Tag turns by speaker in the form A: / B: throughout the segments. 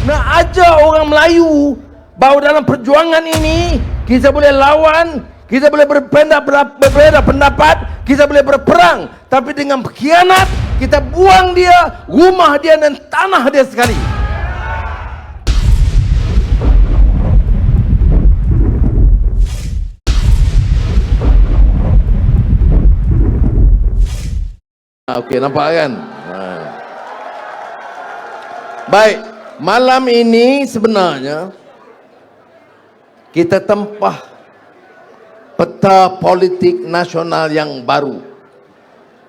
A: nak ajar orang Melayu bahawa dalam perjuangan ini kita boleh lawan, kita boleh berbeda pendapat, kita boleh berperang, tapi dengan khianat kita buang dia, rumah dia dan tanah dia sekali. Okey, nampak kan? Baik, malam ini sebenarnya kita tempah peta politik nasional yang baru.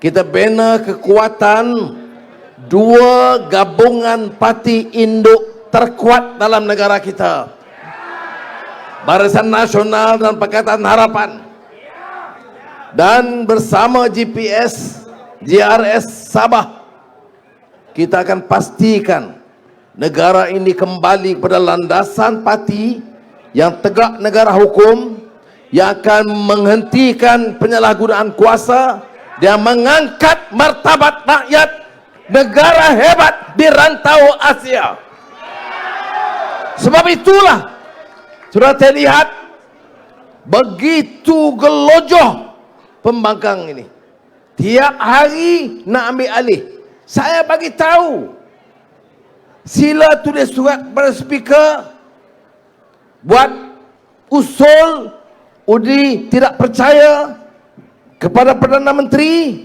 A: Kita bina kekuatan dua gabungan parti induk terkuat dalam negara kita, Barisan Nasional dan Pakatan Harapan. Dan bersama GPS GRS Sabah, kita akan pastikan negara ini kembali pada landasan parti yang tegak negara hukum, yang akan menghentikan penyalahgunaan kuasa dan mengangkat martabat rakyat negara hebat di rantau Asia. Sebab itulah sudah terlihat begitu gelojoh pembangkang ini. Tiap hari nak ambil alih. Saya bagi tahu, sila tulis surat kepada speaker, buat usul undi tidak percaya kepada Perdana Menteri,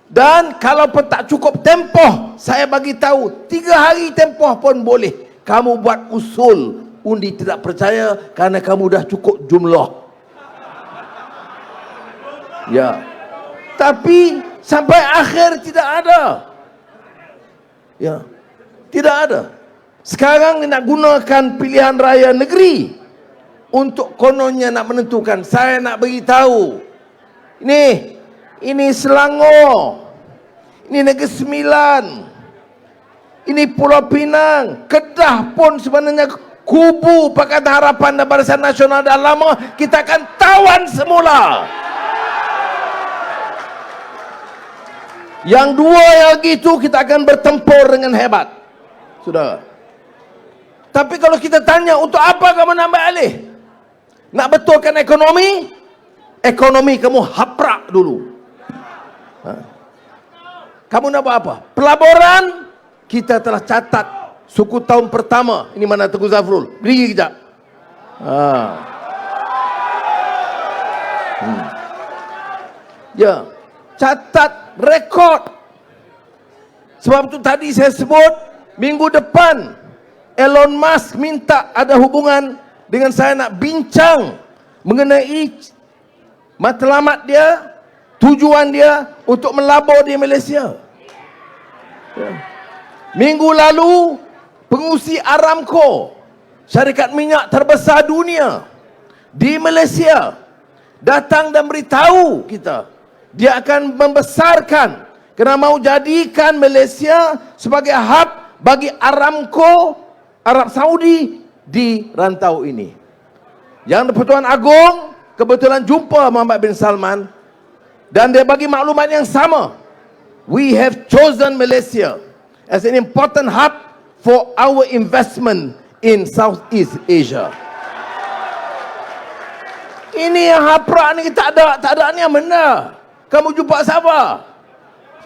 A: dan kalau pun tak cukup tempoh, saya bagi tahu 3 hari tempoh pun boleh kamu buat usul undi tidak percaya kerana kamu dah cukup jumlah. Ya, tapi sampai akhir tidak ada. Ya, tidak ada. Sekarang nak gunakan pilihan raya negeri untuk kononnya nak menentukan. Saya nak beritahu, ini Selangor, ini Negeri Sembilan, ini Pulau Pinang, Kedah pun sebenarnya kubu Pakatan Harapan dan Barisan Nasional dah lama kita akan tawan semula. Yang dua yang gitu kita akan bertempur dengan hebat, saudara. Tapi kalau kita tanya, untuk apa kamu nambah alih? Nak betulkan ekonomi? Ekonomi kamu haprak dulu. Kamu nak buat apa? Pelaburan, kita telah catat suku tahun pertama. Ini mana Tengku Zafrul? Beri kejap. Ya, catat rekod. Sebab itu tadi saya sebut, minggu depan Elon Musk minta ada hubungan dengan saya nak bincang mengenai matlamat dia, tujuan dia untuk melabur di Malaysia. Minggu lalu pengurusi Aramco, syarikat minyak terbesar dunia di Malaysia, datang dan beritahu kita dia akan membesarkan kerana mau jadikan Malaysia sebagai hub bagi Aramco Arab Saudi di rantau ini. Yang di-Pertuan Agong kebetulan jumpa Muhammad bin Salman dan dia bagi maklumat yang sama. We have chosen Malaysia as an important hub for our investment in Southeast Asia. Ini yang haprak ni tak ada ni yang benar. Kamu jumpa siapa?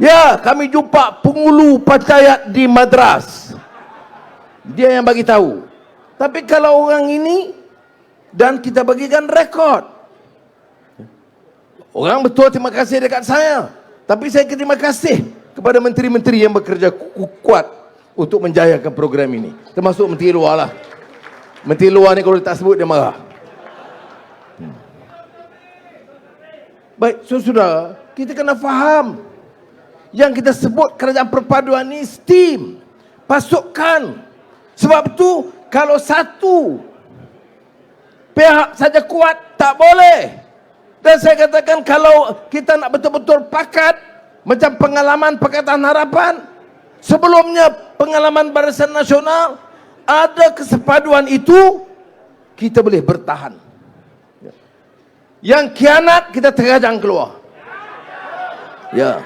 A: Ya, kami jumpa Pengulu Panchayat di Madras. Dia yang bagi tahu. Tapi kalau orang ini, dan kita bagikan rekod, orang betul terima kasih dekat saya. Tapi saya terima kasih kepada menteri-menteri yang bekerja kuat untuk menjayakan program ini. Termasuk menteri luar lah. Menteri luar ni kalau tak sebut dia marah. Baik, saudara, kita kena faham yang kita sebut kerajaan perpaduan ni STEAM, pasukan. Sebab tu kalau satu pihak saja kuat tak boleh. Dan saya katakan kalau kita nak betul-betul pakat macam pengalaman Pakatan Harapan, sebelumnya pengalaman Barisan Nasional, ada kesepaduan itu, kita boleh bertahan. Yang khianat kita terajang keluar. Ya,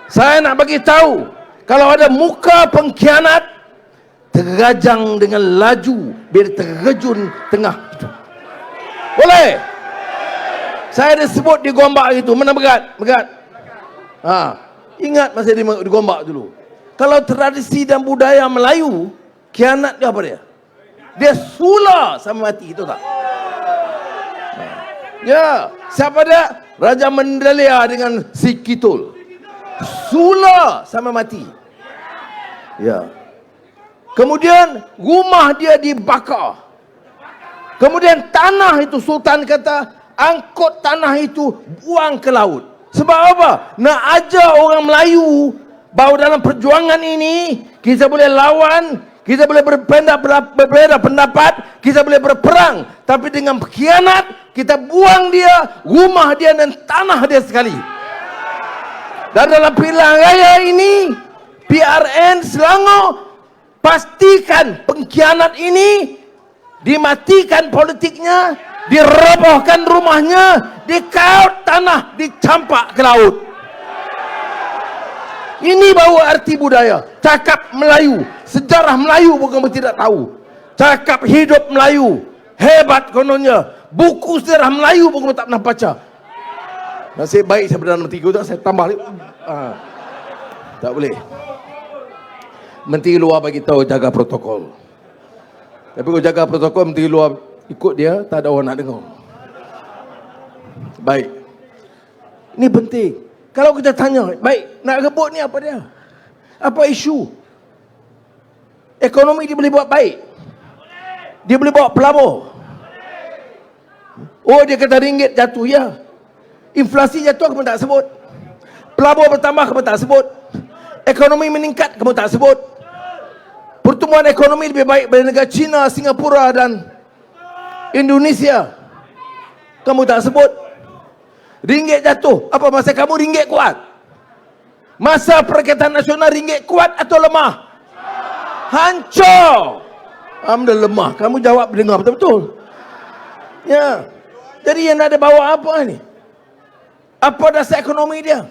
A: saya nak bagi tahu, Kalau ada muka pengkhianat, tergajang dengan laju biar terjun tengah. Boleh? Saya ada sebut di Gombak itu. Mana berat? Berat. Ingat masa di Gombak dulu. Kalau tradisi dan budaya Melayu, khianat dia apa dia? Dia sula sama mati, itu tak? Ya, siapa dia? Raja Mendalia dengan si Kitul. Sula sama mati. Ya. Kemudian rumah dia dibakar. Kemudian tanah itu, Sultan kata, angkut tanah itu buang ke laut. Sebab apa? Nak ajar orang Melayu bahawa dalam perjuangan ini kita boleh lawan, kita boleh berbeza pendapat, kita boleh berperang, tapi dengan khianat kita buang dia, rumah dia dan tanah dia sekali. Dan dalam pilihan raya ini, PRN Selangor pastikan pengkhianat ini dimatikan politiknya, dirobohkan rumahnya, dikaut tanah, dicampak ke laut. Ini baru arti budaya. Cakap Melayu, sejarah Melayu bukan tidak tahu. Cakap hidup Melayu, hebat kononnya. Buku sejarah Melayu bukan tak pernah baca. Nasib baik saya Perdana Menteri tu, saya tambah lagi. Tak boleh. Menteri luar bagi tahu jaga protokol. Tapi kalau jaga protokol, menteri luar ikut dia, tak ada orang nak dengar. Baik. Ini penting. Kalau kita tanya, baik, nak rebut ni apa dia? Apa isu? Ekonomi dia boleh buat baik. Dia boleh bawa pelabur. Oh, dia kata ringgit jatuh, ya. Inflasi jatuh, kamu tak sebut. Pelabur bertambah, kamu tak sebut. Ekonomi meningkat, kamu tak sebut. Pertumbuhan ekonomi lebih baik dari negara China, Singapura dan Indonesia, kamu tak sebut. Ringgit jatuh, apa masa kamu ringgit kuat? Masa Perikatan Nasional ringgit kuat atau lemah? Hancur. Anda lemah, kamu jawab dengar betul-betul. Ya. Jadi yang ada bawa apa ni? Apa dasar ekonomi dia?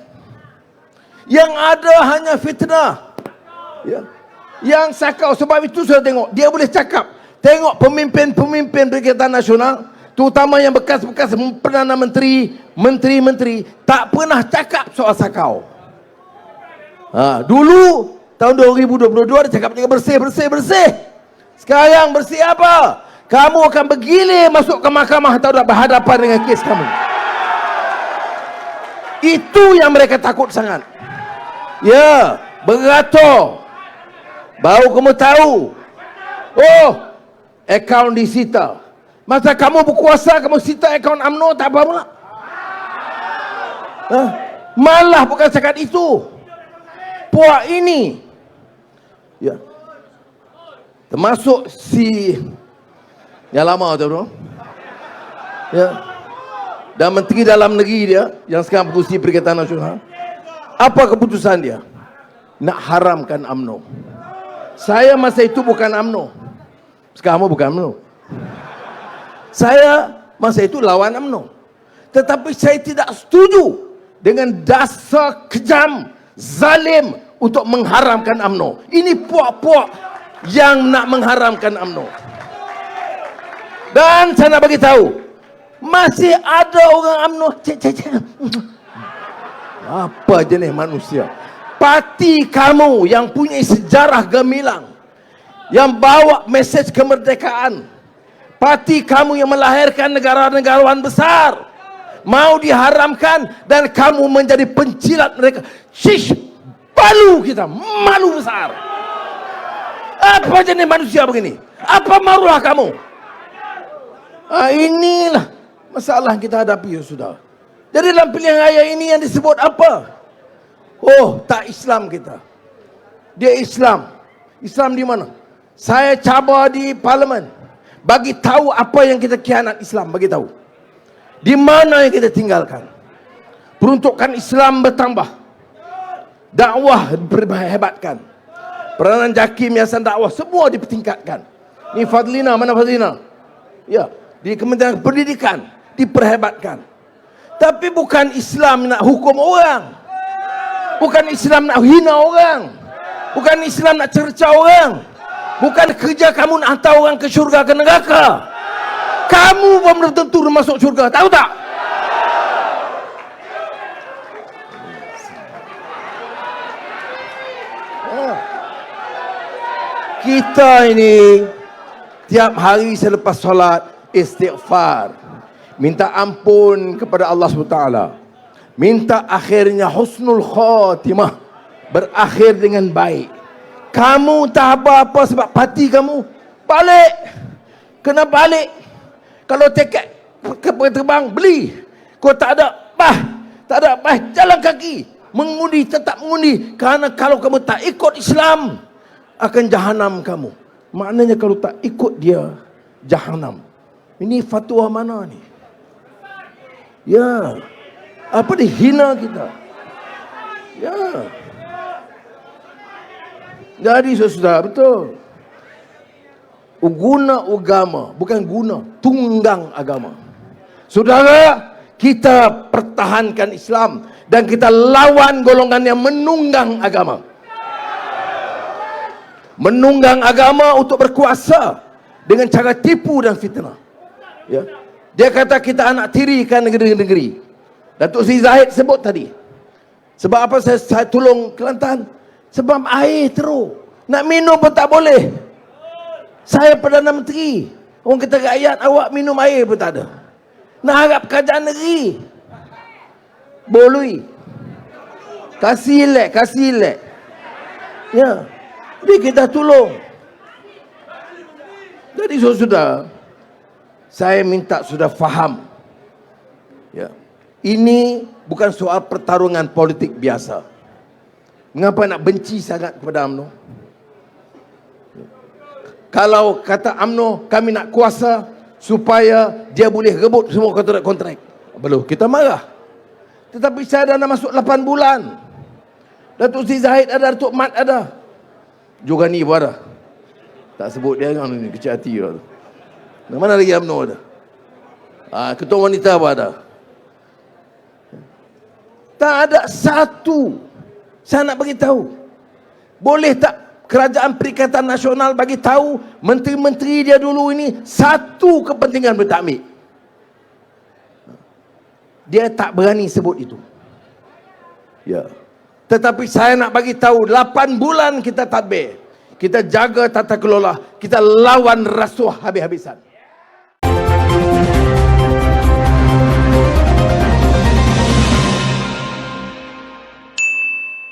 A: Yang ada hanya fitnah. Ya. Yang sakau. Sebab itu saya tengok, dia boleh cakap. Tengok pemimpin-pemimpin Perikatan Nasional, terutama yang bekas-bekas Perdana Menteri, menteri-menteri, tak pernah cakap soal sakau. Dulu tahun 2022 dia cakap bersih. Sekarang bersih apa? Kamu akan bergilir masuk ke mahkamah atau berhadapan dengan kes kamu. Itu yang mereka takut sangat. Ya, beratur. Baru kamu tahu. Oh, akaun disita. Masa kamu berkuasa, kamu sita akaun UMNO, tak apa pula. Malah bukan sekat itu. Puak ini, ya, termasuk si yang lama tu, bro. Ya. Dan Menteri Dalam Negeri dia, yang sekarang berkurusi Perikatan Nasional, apa keputusan dia? Nak haramkan UMNO. Saya masa itu bukan UMNO. Sekarang bukan UMNO. Saya masa itu lawan UMNO. Tetapi saya tidak setuju dengan dasar kejam, zalim untuk mengharamkan UMNO. Ini puak-puak yang nak mengharamkan UMNO. Dan saya nak bagi tahu, masih ada orang UMNO. Apa jenis manusia? Parti kamu yang punya sejarah gemilang, yang bawa mesej kemerdekaan, parti kamu yang melahirkan negara-negarawan besar, mau diharamkan dan kamu menjadi pencilat mereka. Shish, malu kita, malu besar. Apa jenis manusia begini? Apa maruah kamu? Inilah masalah yang kita hadapi, ya sudah. Jadi dalam pilihan raya ini yang disebut apa? Oh, tak Islam kita. Dia Islam. Islam di mana? Saya cabar di parlimen. Bagi tahu apa yang kita khianat Islam, bagi tahu. Di mana yang kita tinggalkan. Peruntukan Islam bertambah. Dakwah diperhebatkan. Peranan JAKIM, Yayasan Dakwah, semua dipertingkatkan. Ni Fadlina, mana Fadlina? Ya, di Kementerian Pendidikan diperhebatkan. Tapi bukan Islam nak hukum orang. Bukan Islam nak hina orang. Bukan Islam nak cerca orang. Bukan kerja kamu nak hantar orang ke syurga ke neraka. Kamu pun belum tentu masuk syurga, tahu tak? Kita ini tiap hari selepas solat istighfar, minta ampun kepada Allah SWT, minta akhirnya husnul khatimah, berakhir dengan baik. Kamu tak apa-apa sebab parti kamu balik, kena balik. Kalau tiket terbang beli, kau tak ada jalan kaki, mengundi, tetap mengundi. Kerana kalau kamu tak ikut Islam, akan jahanam kamu. Maknanya kalau tak ikut dia, jahanam. Ini fatwa mana ni? Ya, apa dihina kita? Ya. Jadi saudara, betul. Guna agama, bukan guna, tunggang agama. Saudara, kita pertahankan Islam dan kita lawan golongan yang menunggang agama. Menunggang agama untuk berkuasa dengan cara tipu dan fitnah. Ya. Dia kata kita anak tirikan negeri-negeri. Datuk Seri Zahid sebut tadi. Sebab apa saya tolong Kelantan? Sebab air teruk. Nak minum pun tak boleh. Saya Perdana Menteri, orang kata rakyat awak minum air pun tak ada. Nak harap kerajaan negeri boleh. Kasih elek. Ya. Jadi kita tolong. Jadi saudara, saya minta sudah faham. Ya. Ini bukan soal pertarungan politik biasa. Mengapa nak benci sangat kepada UMNO? Kalau kata UMNO, kami nak kuasa supaya dia boleh rebut semua kontrak. Belum, kita marah. Tetapi saya dah nak masuk 8 bulan. Datuk Seri Zahid ada, Datuk Mat ada. Jogani pun ada. Tak sebut dia kan, kecil hati tu. Mana lagi UMNO ada? Ketua wanita pun ada. Tak ada satu. Saya nak bagi tahu. Boleh tak Kerajaan Perikatan Nasional bagi tahu menteri-menteri dia dulu ini satu kepentingan bertakmik? Dia tak berani sebut itu. Ya. Tetapi saya nak bagi tahu 8 bulan kita tadbir. Kita jaga tata kelola, kita lawan rasuah habis-habisan.